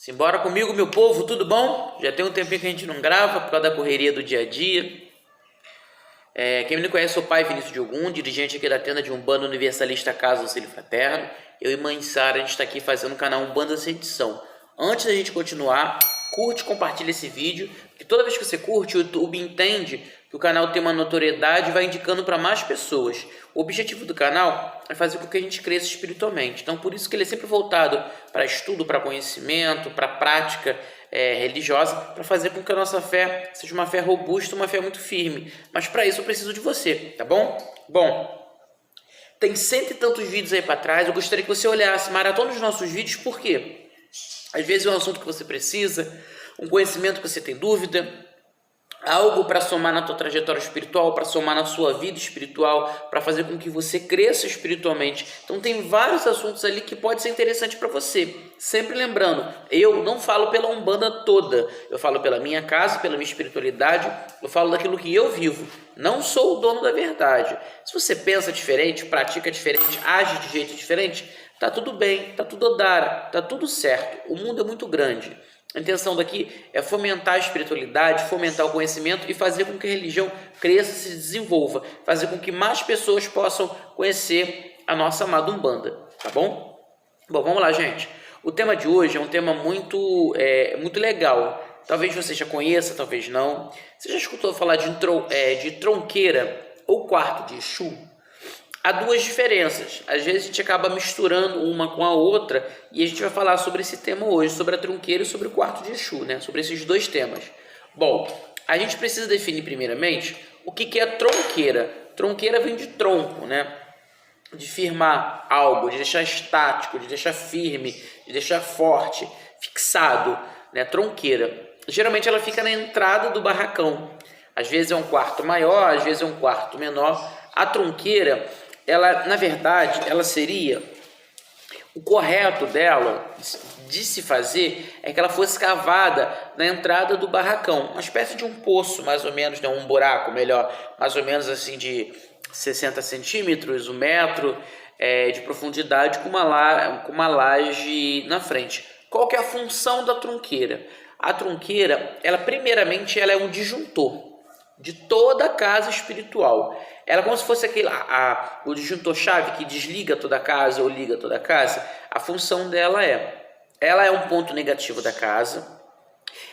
Simbora comigo, meu povo, tudo bom? Já tem um tempinho que a gente não grava por causa da correria do dia a dia. Quem me conhece, sou o pai Vinícius de Ogum, dirigente aqui da tenda de Umbanda Universalista Casa Auxílio Fraterno. Eu e mãe Sara, a gente está aqui fazendo o canal Umbanda Sem Edição. Antes da gente continuar, curte e compartilha esse vídeo, porque toda vez que você curte, o YouTube entende que o canal tem uma notoriedade e vai indicando para mais pessoas. O objetivo do canal é fazer com que a gente cresça espiritualmente. Então, por isso que ele é sempre voltado para estudo, para conhecimento, para prática religiosa, para fazer com que a nossa fé seja uma fé robusta, uma fé muito firme. Mas para isso eu preciso de você, tá bom? Bom, tem cento e tantos vídeos aí para trás. Eu gostaria que você olhasse, maratona os nossos vídeos, por quê? Às vezes é um assunto que você precisa, um conhecimento que você tem dúvida, algo para somar na tua trajetória espiritual, para somar na sua vida espiritual, para fazer com que você cresça espiritualmente. Então tem vários assuntos ali que pode ser interessante para você. Sempre lembrando, eu não falo pela Umbanda toda, eu falo pela minha casa, pela minha espiritualidade, eu falo daquilo que eu vivo. Não sou o dono da verdade. Se você pensa diferente, pratica diferente, age de jeito diferente, tá tudo bem, tá tudo odara, tá tudo certo. O mundo é muito grande. A intenção daqui é fomentar a espiritualidade, fomentar o conhecimento e fazer com que a religião cresça e se desenvolva, fazer com que mais pessoas possam conhecer a nossa amada Umbanda, tá bom? Bom, vamos lá, gente. O tema de hoje é um tema muito legal. Talvez você já conheça, talvez não. Você já escutou falar de tronqueira ou quarto de Exu? Há duas diferenças. Às vezes a gente acaba misturando uma com a outra e a gente vai falar sobre esse tema hoje, sobre a tronqueira e sobre o quarto de Exu, né? Sobre esses dois temas. Bom, a gente precisa definir primeiramente o que é tronqueira. Tronqueira vem de tronco, né? De firmar algo, de deixar estático, de deixar firme, de deixar forte, fixado, né? Tronqueira. Geralmente ela fica na entrada do barracão. Às vezes é um quarto maior, às vezes é um quarto menor. A tronqueira, ela, na verdade, ela seria, o correto dela de se fazer é que ela fosse cavada na entrada do barracão, uma espécie de um poço, mais ou menos, né, um buraco, melhor, mais ou menos assim de 60 centímetros, 1 metro de profundidade, com uma laje na frente. Qual que é a função da tronqueira? A tronqueira, ela primeiramente, ela é um disjuntor de toda a casa espiritual. Ela é como se fosse o disjuntor-chave que desliga toda a casa ou liga toda a casa. A função dela ela é um ponto negativo da casa,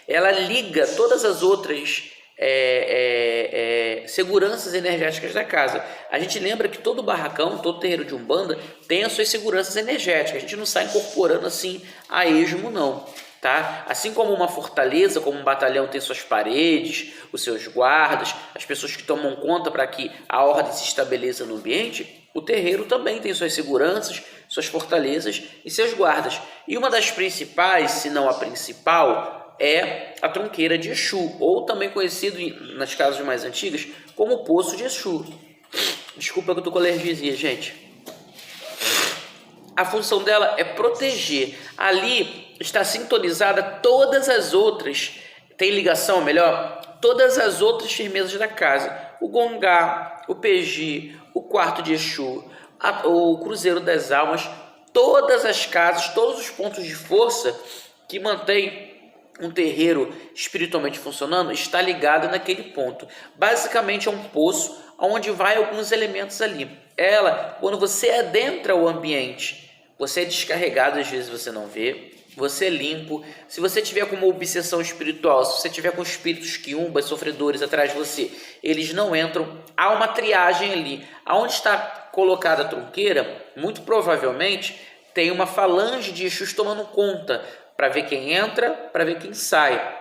ela liga todas as outras seguranças energéticas da casa. A gente lembra que todo barracão, todo terreiro de Umbanda tem as suas seguranças energéticas. A gente não sai incorporando assim a esmo, não. Tá? Assim como uma fortaleza, como um batalhão tem suas paredes, os seus guardas, as pessoas que tomam conta para que a ordem se estabeleça no ambiente, o terreiro também tem suas seguranças, suas fortalezas e seus guardas. E uma das principais, se não a principal, é a tronqueira de Exu, ou também conhecido nas casas mais antigas como o poço de Exu. Desculpa que eu tô com alergia, gente. A função dela é proteger. Ali está sintonizada todas as outras, tem ligação, melhor, todas as outras firmezas da casa. O Gongá, o Peji, o quarto de Exu, o Cruzeiro das Almas, todas as casas, todos os pontos de força que mantém um terreiro espiritualmente funcionando, está ligado naquele ponto. Basicamente é um poço onde vai alguns elementos ali. Ela, quando você adentra o ambiente, você é descarregado, às vezes você não vê, você é limpo. Se você tiver com uma obsessão espiritual, se você tiver com espíritos quiumbas, sofredores atrás de você, eles não entram. Há uma triagem ali. Aonde está colocada a tronqueira, muito provavelmente tem uma falange de Exus tomando conta, para ver quem entra, para ver quem sai,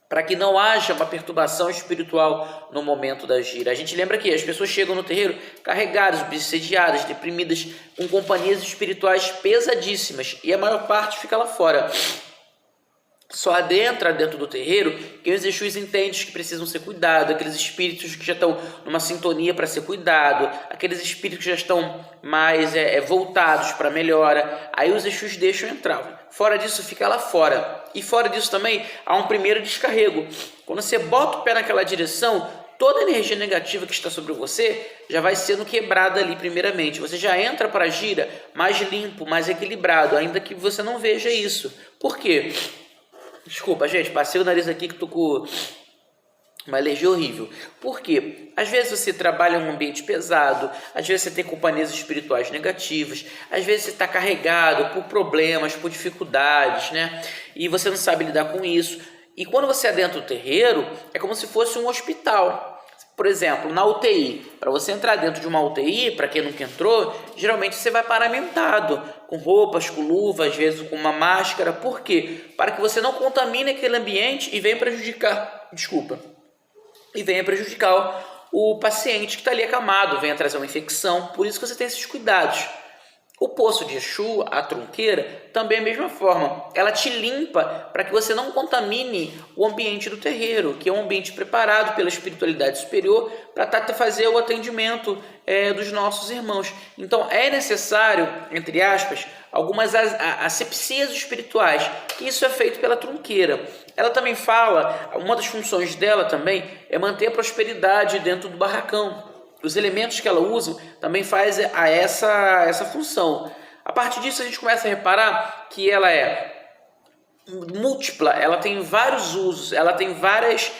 para que não haja uma perturbação espiritual no momento da gira. A gente lembra que as pessoas chegam no terreiro carregadas, obsediadas, deprimidas, com companhias espirituais pesadíssimas, e a maior parte fica lá fora. Só adentra dentro do terreiro quem os Exus entendem que precisam ser cuidados, aqueles espíritos que já estão numa sintonia para ser cuidado, aqueles espíritos que já estão mais voltados para melhora. Aí os Exus deixam entrar. Fora disso, fica lá fora. E fora disso também há um primeiro descarrego. Quando você bota o pé naquela direção, toda a energia negativa que está sobre você já vai sendo quebrada ali primeiramente. Você já entra para a gira mais limpo, mais equilibrado, ainda que você não veja isso. Por quê? Desculpa, gente, passei o nariz aqui que tô com uma alergia horrível. Por quê? Às vezes você trabalha em um ambiente pesado, às vezes você tem companhias espirituais negativas, às vezes você está carregado por problemas, por dificuldades, né? E você não sabe lidar com isso. E quando você adentra o terreiro, é como se fosse um hospital. Por exemplo, na UTI, para você entrar dentro de uma UTI, para quem nunca entrou, geralmente você vai paramentado, com roupas, com luvas, às vezes com uma máscara. Por quê? Para que você não contamine aquele ambiente e venha prejudicar, e venha prejudicar o paciente que está ali acamado, venha trazer uma infecção. Por isso que você tem esses cuidados. O poço de Exu, a trunqueira, também é a mesma forma. Ela te limpa para que você não contamine o ambiente do terreiro, que é um ambiente preparado pela espiritualidade superior para fazer o atendimento dos nossos irmãos. Então é necessário, entre aspas, algumas asepsias espirituais, que isso é feito pela trunqueira. Ela também fala, uma das funções dela também é manter a prosperidade dentro do barracão. Os elementos que ela usa também faz essa função. A partir disso a gente começa a reparar que ela é múltipla, ela tem vários usos, ela tem várias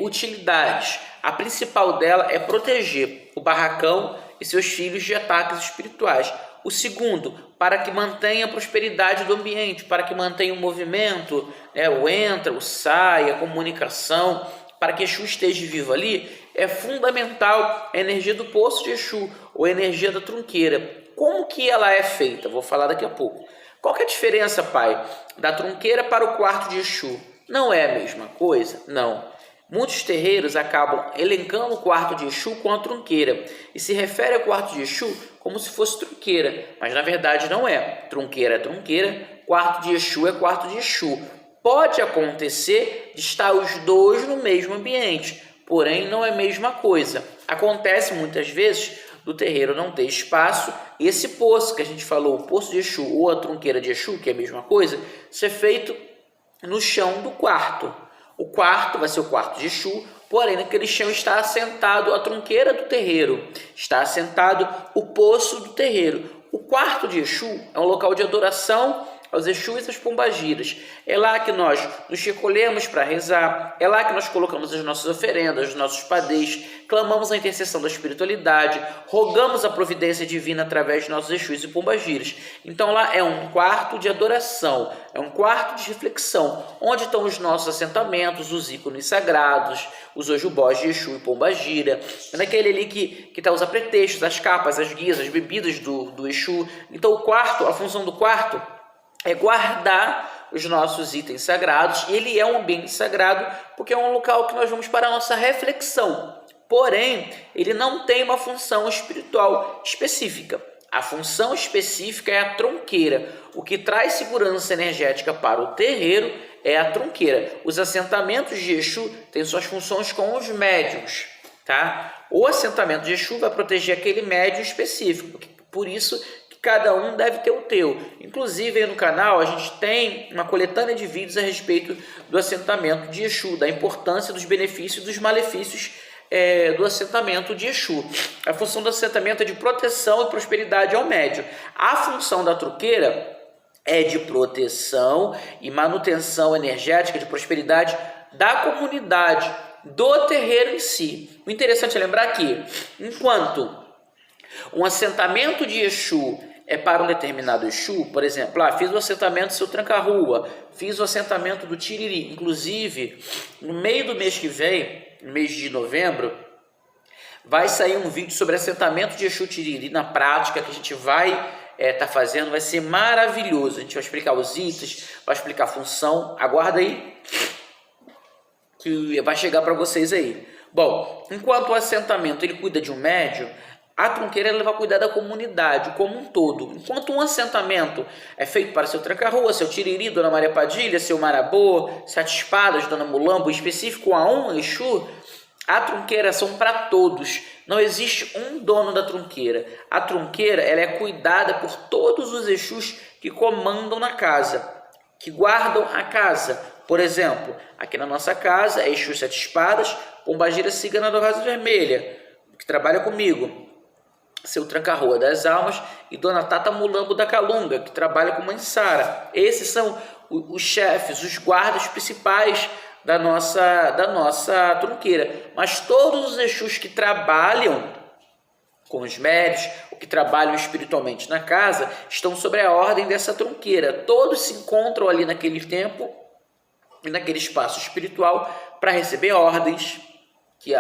utilidades. A principal dela é proteger o barracão e seus filhos de ataques espirituais. O segundo, para que mantenha a prosperidade do ambiente, para que mantenha o movimento, o entra, o sai, a comunicação, para que Exu esteja vivo ali. É fundamental a energia do poço de Exu, ou a energia da trunqueira. Como que ela é feita? Vou falar daqui a pouco. Qual que é a diferença, pai, da trunqueira para o quarto de Exu? Não é a mesma coisa? Não. Muitos terreiros acabam elencando o quarto de Exu com a trunqueira e se refere ao quarto de Exu como se fosse trunqueira, mas na verdade não é. Trunqueira é trunqueira, quarto de Exu é quarto de Exu. Pode acontecer de estar os dois no mesmo ambiente, porém não é a mesma coisa. Acontece muitas vezes do terreiro não ter espaço e esse poço que a gente falou, o poço de Exu ou a trunqueira de Exu, que é a mesma coisa, ser feito no chão do quarto. O quarto vai ser o quarto de Exu, porém naquele chão está assentado a trunqueira do terreiro, está assentado o poço do terreiro. O quarto de Exu é um local de adoração aos Exus e às pombagiras. É lá que nós nos recolhemos para rezar, é lá que nós colocamos as nossas oferendas, os nossos padês, clamamos a intercessão da espiritualidade, rogamos a providência divina através de nossos Exus e pombagiras. Então lá é um quarto de adoração, é um quarto de reflexão, onde estão os nossos assentamentos, os ícones sagrados, os ojubós de Exu e pombagira, é naquele ali que está os apretextos, as capas, as guias, as bebidas do Exu. Então o quarto, a função do quarto é guardar os nossos itens sagrados. Ele é um ambiente sagrado porque é um local que nós vamos para a nossa reflexão. Porém, ele não tem uma função espiritual específica. A função específica é a trunqueira. O que traz segurança energética para o terreiro é a trunqueira. Os assentamentos de Exu têm suas funções com os médiuns, tá? O assentamento de Exu vai proteger aquele médium específico. Por isso, cada um deve ter o teu. Inclusive, aí no canal, a gente tem uma coletânea de vídeos a respeito do assentamento de Exu, da importância, dos benefícios e dos malefícios do assentamento de Exu. A função do assentamento é de proteção e prosperidade ao médium. A função da trunqueira é de proteção e manutenção energética, de prosperidade da comunidade, do terreiro em si. O interessante é lembrar que, enquanto um assentamento de Exu é para um determinado Exu, por exemplo, fiz o assentamento do seu tranca-rua, fiz o assentamento do Tiriri. Inclusive, no meio do mês que vem, no mês de novembro, vai sair um vídeo sobre assentamento de Exu Tiriri na prática, que a gente vai estar fazendo, vai ser maravilhoso. A gente vai explicar os itens, vai explicar a função. Aguarda aí, que vai chegar para vocês aí. Bom, enquanto o assentamento ele cuida de um médium, a trunqueira ela vai cuidar da comunidade como um todo. Enquanto um assentamento é feito para seu tranca-rua, seu Tiriri, Dona Maria Padilha, seu Marabô, Sete Espadas, Dona Mulambo, específico a um Exu, a trunqueira são para todos. Não existe um dono da trunqueira. A trunqueira ela é cuidada por todos os Exus que comandam na casa, que guardam a casa. Por exemplo, aqui na nossa casa é Exu Sete Espadas, Pombagira Cigana da Rosa Vermelha, que trabalha comigo. seu Tranca-Rua das Almas, e Dona Tata Mulambo da Calunga, que trabalha com Mãe Sara. Esses são os chefes, os guardas principais da nossa trunqueira. Mas todos os Exus que trabalham com os médios, ou que trabalham espiritualmente na casa, estão sobre a ordem dessa trunqueira. Todos se encontram ali naquele tempo e naquele espaço espiritual para receber ordens, que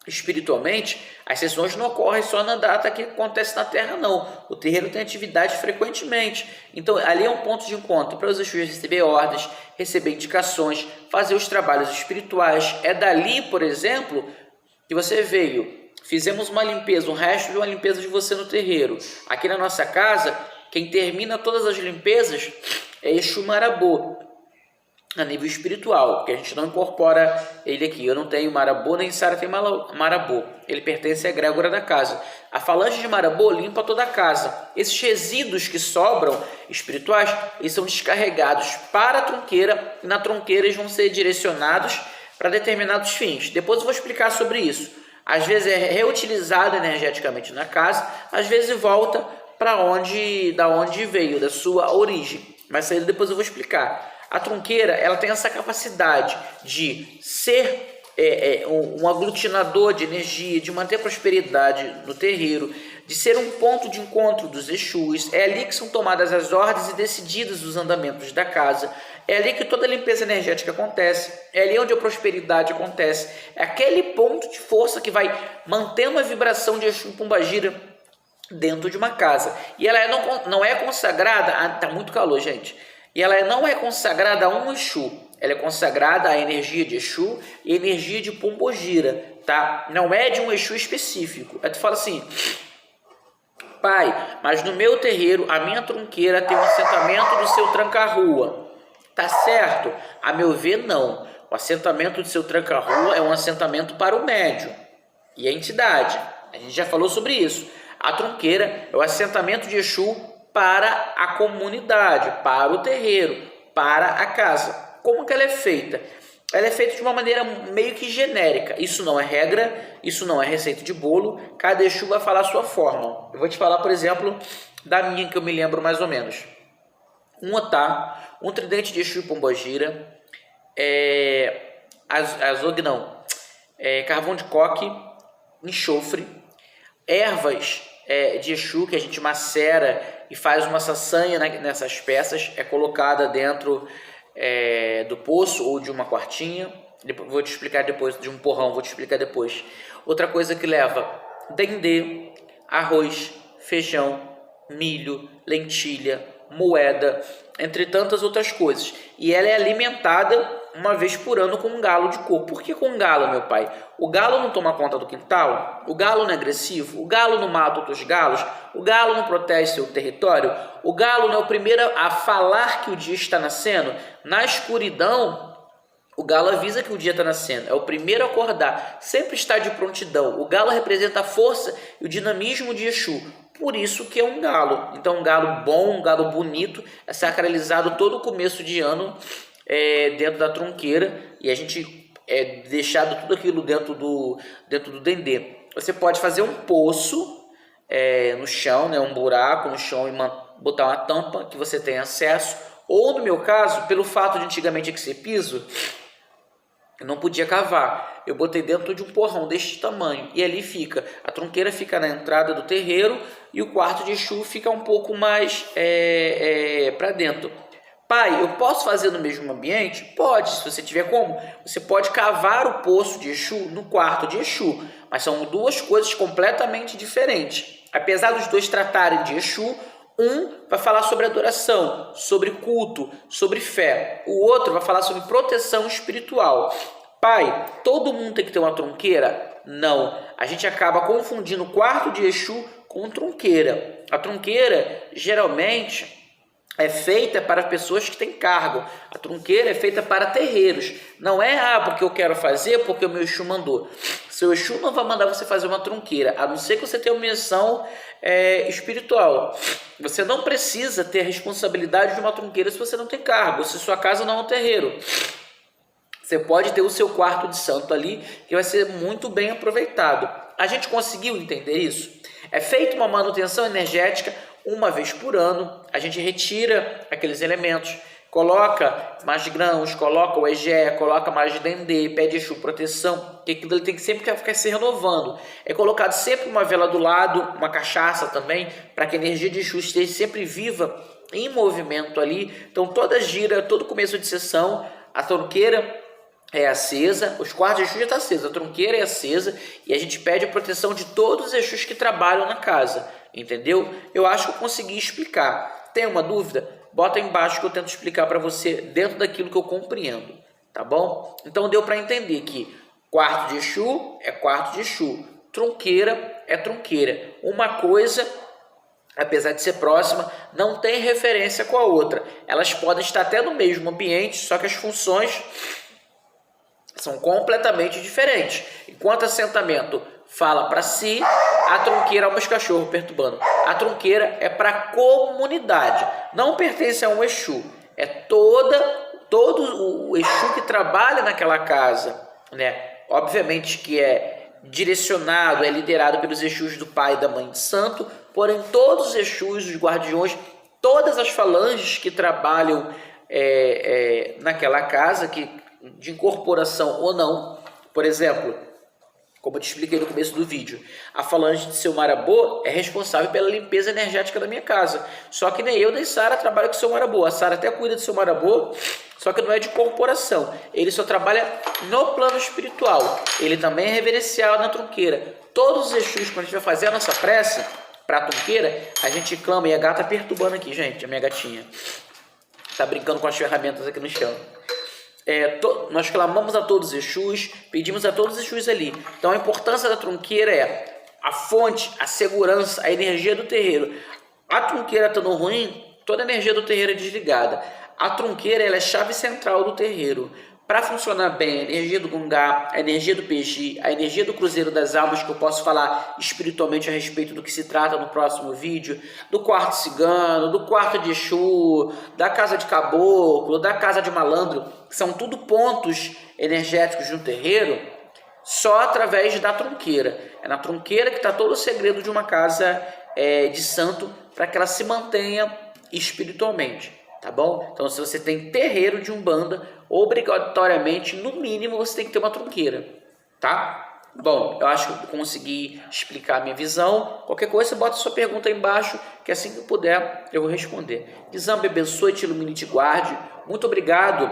espiritualmente as sessões não ocorrem só na data que acontece na Terra, não. O terreiro tem atividade frequentemente. Então ali é um ponto de encontro para os Exus receber ordens, receber indicações, fazer os trabalhos espirituais. É dali, por exemplo, que você veio. Fizemos uma limpeza, um resto de uma limpeza de você no terreiro. Aqui na nossa casa, quem termina todas as limpezas é Exu Marabô, a nível espiritual, porque a gente não incorpora ele aqui. Eu não tenho Marabô, nem Sara tem Marabô. Ele pertence à egrégora da casa. A falange de Marabô limpa toda a casa. Esses resíduos que sobram espirituais, eles são descarregados para a trunqueira, e na trunqueira eles vão ser direcionados para determinados fins. Depois eu vou explicar sobre isso. Às vezes é reutilizado energeticamente na casa, às vezes volta para da onde veio, da sua origem. Mas isso aí depois eu vou explicar. A trunqueira, ela tem essa capacidade de ser um aglutinador de energia, de manter prosperidade no terreiro, de ser um ponto de encontro dos Exus. É ali que são tomadas as ordens e decididos os andamentos da casa. É ali que toda a limpeza energética acontece. É ali onde a prosperidade acontece. É aquele ponto de força que vai mantendo a vibração de Exu Pombagira dentro de uma casa. E ela não é consagrada... Tá muito calor, gente. E ela não é consagrada a um Exu. Ela é consagrada à energia de Exu e energia de Pombogira, tá? Não é de um Exu específico. Aí tu fala assim: pai, mas no meu terreiro, a minha trunqueira tem um assentamento do seu Tranca-Rua. Tá certo? A meu ver, não. O assentamento do seu Tranca-Rua é um assentamento para o médium e a entidade. A gente já falou sobre isso. A trunqueira é o assentamento de Exu para a comunidade, para o terreiro, para a casa. Como que ela é feita? Ela é feita de uma maneira meio que genérica. Isso não é regra, isso não é receita de bolo. Cada Exu vai falar a sua forma. Eu vou te falar, por exemplo, da minha, que eu me lembro mais ou menos. Um tridente de Exu Pombogira, carvão de coque, enxofre, ervas de Exu que a gente macera e faz uma saçanha nessas peças, é colocada dentro do poço ou de uma quartinha. Vou te explicar depois, de um porrão, vou te explicar depois. Outra coisa que leva dendê, arroz, feijão, milho, lentilha, moeda, entre tantas outras coisas. E ela é alimentada uma vez por ano com um galo de coco. Por que com um galo, meu pai? O galo não toma conta do quintal? O galo não é agressivo? O galo não mata outros galos? O galo não protege seu território? O galo não é o primeiro a falar que o dia está nascendo? Na escuridão, o galo avisa que o dia está nascendo. É o primeiro a acordar. Sempre está de prontidão. O galo representa a força e o dinamismo de Exu. Por isso que é um galo. Então, um galo bom, um galo bonito, é sacralizado todo o começo de ano dentro da trunqueira, e a gente deixado tudo aquilo dentro do dendê. Você pode fazer um poço no chão, né, um buraco no chão, e botar uma tampa que você tem acesso. Ou, no meu caso, pelo fato de antigamente aqui ser piso, eu não podia cavar. Eu botei dentro de um porrão deste tamanho. E ali fica. A trunqueira fica na entrada do terreiro e o quarto de Exu fica um pouco mais para dentro. Pai, eu posso fazer no mesmo ambiente? Pode, se você tiver como. Você pode cavar o poço de Exu no quarto de Exu. Mas são duas coisas completamente diferentes. Apesar dos dois tratarem de Exu, um vai falar sobre adoração, sobre culto, sobre fé. O outro vai falar sobre proteção espiritual. Pai, todo mundo tem que ter uma trunqueira? Não. A gente acaba confundindo o quarto de Exu com trunqueira. A trunqueira, geralmente, é feita para pessoas que têm cargo. A trunqueira é feita para terreiros. Não é, porque eu quero fazer, porque o meu Exu mandou. Seu Exu não vai mandar você fazer uma trunqueira, a não ser que você tenha uma missão espiritual. Você não precisa ter a responsabilidade de uma trunqueira se você não tem cargo, se sua casa não é um terreiro. Você pode ter o seu quarto de santo ali, que vai ser muito bem aproveitado. A gente conseguiu entender isso? É feita uma manutenção energética uma vez por ano, a gente retira aqueles elementos, coloca mais de grãos, coloca o egé, coloca mais de dendê, pede Exu proteção, porque aquilo tem que sempre ficar se renovando. É colocado sempre uma vela do lado, uma cachaça também, para que a energia de Exu esteja sempre viva, em movimento ali. Então toda gira, todo começo de sessão, a tronqueira é acesa, os quartos de Exu já estão acesos, a tronqueira é acesa e a gente pede a proteção de todos os Exus que trabalham na casa, entendeu? Eu acho que eu consegui explicar. Tem uma dúvida? Bota aí embaixo que eu tento explicar para você dentro daquilo que eu compreendo, tá bom? Então deu para entender que quarto de Exu é quarto de Exu, tronqueira é tronqueira. Uma coisa, apesar de ser próxima, não tem referência com a outra. Elas podem estar até no mesmo ambiente, só que as funções são completamente diferentes. Enquanto assentamento fala para si, a tronqueira é um cachorro perturbando. A tronqueira é para a comunidade, não pertence a um Exu. É todo o Exu que trabalha naquela casa, né? Obviamente que é direcionado, é liderado pelos Exus do pai e da mãe de santo, porém todos os Exus, os guardiões, todas as falanges que trabalham naquela casa, de incorporação ou não, por exemplo, como eu te expliquei no começo do vídeo, a falange de seu Marabô é responsável pela limpeza energética da minha casa. Só que nem eu nem Sara trabalha com seu Marabô. A Sara até cuida do seu Marabô, só que não é de corporação. Ele só trabalha no plano espiritual. Ele também é reverenciado na tronqueira. Todos os Exus, quando a gente vai fazer a nossa prece para a tronqueira, a gente clama, e a gata tá perturbando aqui, gente, a minha gatinha. Tá brincando com as ferramentas aqui no chão. Nós clamamos a todos os Exus, pedimos a todos os Exus ali. Então a importância da tronqueira é a fonte, a segurança, a energia do terreiro. A tronqueira estando ruim, toda a energia do terreiro é desligada. A tronqueira ela é chave central do terreiro. Para funcionar bem, a energia do Gungá, a energia do PG, a energia do Cruzeiro das Almas, que eu posso falar espiritualmente a respeito do que se trata no próximo vídeo, do quarto cigano, do quarto de Exu, da casa de caboclo, da casa de malandro, que são tudo pontos energéticos de um terreiro, só através da tronqueira. É na tronqueira que está todo o segredo de uma casa de santo, para que ela se mantenha espiritualmente. Tá bom? Então, se você tem terreiro de Umbanda, obrigatoriamente, no mínimo, você tem que ter uma tronqueira, tá? Bom, eu acho que eu consegui explicar a minha visão. Qualquer coisa, você bota sua pergunta aí embaixo, que assim que eu puder, eu vou responder. Kizamba abençoe, te ilumine e te guarde. Muito obrigado.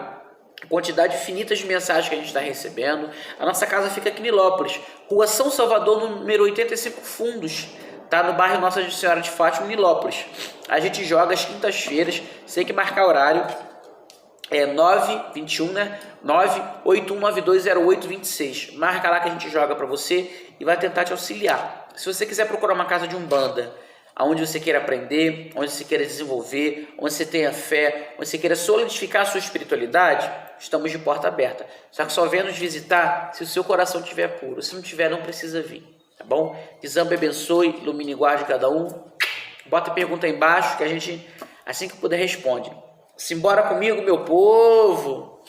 Quantidade infinita de mensagens que a gente está recebendo. A nossa casa fica aqui em Nilópolis, Rua São Salvador, número 85 Fundos. Tá no bairro Nossa Senhora de Fátima, Nilópolis. A gente joga às quintas-feiras, tem que marcar horário. 921, né? 981920826. Marca lá que a gente joga para você e vai tentar te auxiliar. Se você quiser procurar uma casa de Umbanda, onde você queira aprender, onde você queira desenvolver, onde você tenha fé, onde você queira solidificar a sua espiritualidade, estamos de porta aberta. Só que só venha nos visitar se o seu coração estiver puro. Se não tiver, não precisa vir. Tá bom? Kizamba abençoe, ilumine e guarde cada um. Bota a pergunta aí embaixo que a gente, assim que puder, responde. Simbora comigo, meu povo!